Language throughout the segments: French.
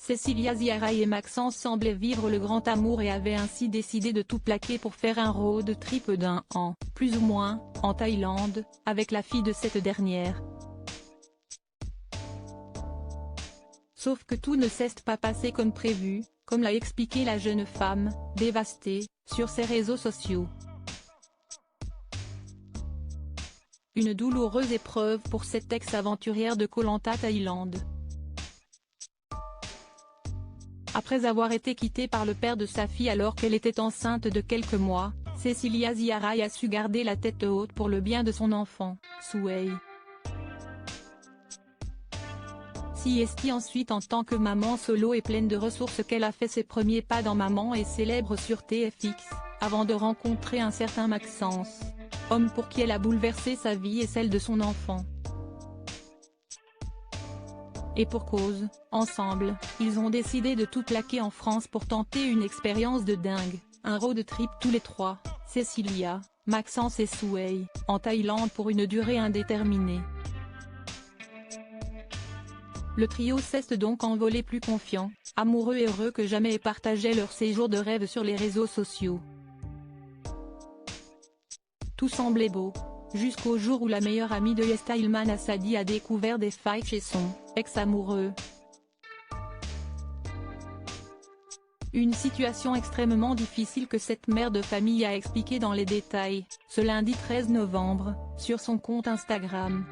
Cecilia Ziaray et Maxence semblaient vivre le grand amour et avaient ainsi décidé de tout plaquer pour faire un road trip d'1 an, plus ou moins, en Thaïlande, avec la fille de cette dernière. Sauf que tout ne s'est pas passé comme prévu, comme l'a expliqué la jeune femme, dévastée, sur ses réseaux sociaux. Une douloureuse épreuve pour cette ex-aventurière de Koh Lanta Thaïlande. Après avoir été quittée par le père de sa fille alors qu'elle était enceinte de quelques mois, Cecilia Ziaray a su garder la tête haute pour le bien de son enfant, Souheil. Siesti ensuite en tant que maman solo et pleine de ressources qu'elle a fait ses premiers pas dans Maman et célèbre sur TFX, avant de rencontrer un certain Maxence, homme pour qui elle a bouleversé sa vie et celle de son enfant. Et pour cause, ensemble, ils ont décidé de tout plaquer en France pour tenter une expérience de dingue, un road trip tous les trois, Cecilia, Maxence et Souheil, en Thaïlande pour une durée indéterminée. Le trio s'est donc envolé plus confiant, amoureux et heureux que jamais et partageait leur séjour de rêve sur les réseaux sociaux. Tout semblait beau, jusqu'au jour où la meilleure amie de Yesta Ilman Assadi a découvert des failles chez son ex-amoureux. Une situation extrêmement difficile que cette mère de famille a expliqué dans les détails, ce lundi 13 novembre, sur son compte Instagram.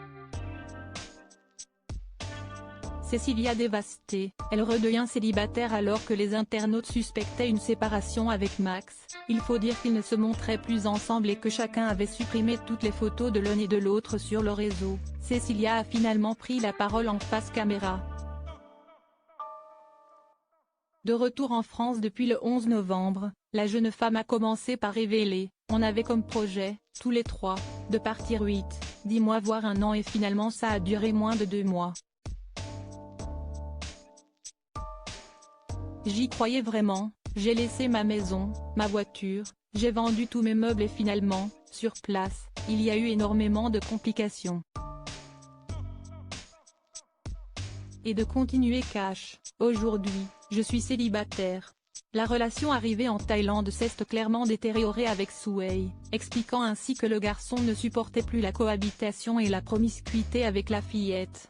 Cecilia dévastée, elle redevient célibataire alors que les internautes suspectaient une séparation avec Max. Il faut dire qu'ils ne se montraient plus ensemble et que chacun avait supprimé toutes les photos de l'un et de l'autre sur le réseau. Cecilia a finalement pris la parole en face caméra. De retour en France depuis le 11 novembre, la jeune femme a commencé par révéler « On avait comme projet, tous les trois, de partir 10 mois voire 1 an et finalement ça a duré moins de 2 mois. J'y croyais vraiment, j'ai laissé ma maison, ma voiture, j'ai vendu tous mes meubles et finalement, sur place, il y a eu énormément de complications. Et de continuer cash, aujourd'hui, je suis célibataire. La relation arrivée en Thaïlande s'est clairement détériorée avec Souheil, expliquant ainsi que le garçon ne supportait plus la cohabitation et la promiscuité avec la fillette.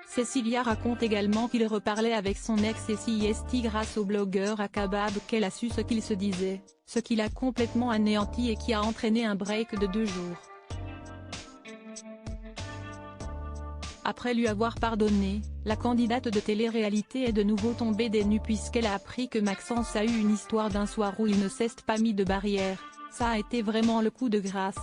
Cecilia raconte également qu'il reparlait avec son ex et Siesti grâce au blogueur Akabab qu'elle a su ce qu'il se disait, ce qui l'a complètement anéanti et qui a entraîné un break de 2 jours. Après lui avoir pardonné, la candidate de télé-réalité est de nouveau tombée des nues puisqu'elle a appris que Maxence a eu une histoire d'un soir où il ne s'est pas mis de barrière. Ça a été vraiment le coup de grâce.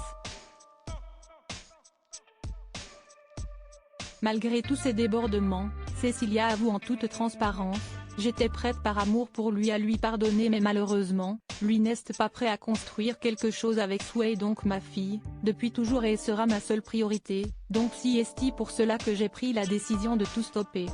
Malgré tous ces débordements, Cecilia avoue en toute transparence, « J'étais prête par amour pour lui à lui pardonner mais malheureusement, lui n'est pas prêt à construire quelque chose avec Souheil donc ma fille, depuis toujours et sera ma seule priorité, donc Siesti pour cela que j'ai pris la décision de tout stopper. »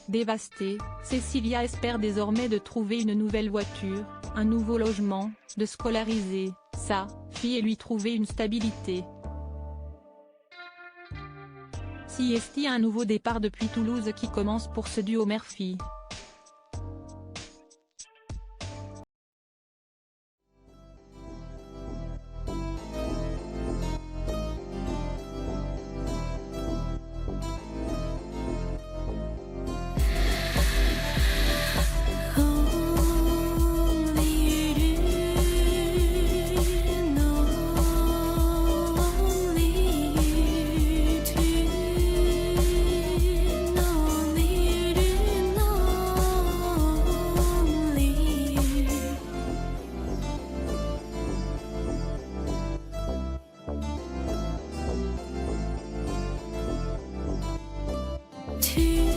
Dévastée, Cecilia espère désormais de trouver une nouvelle voiture, un nouveau logement, de scolariser sa fille et lui trouver une stabilité. Siesti a un nouveau départ depuis Toulouse qui commence pour ce duo mère-fille. To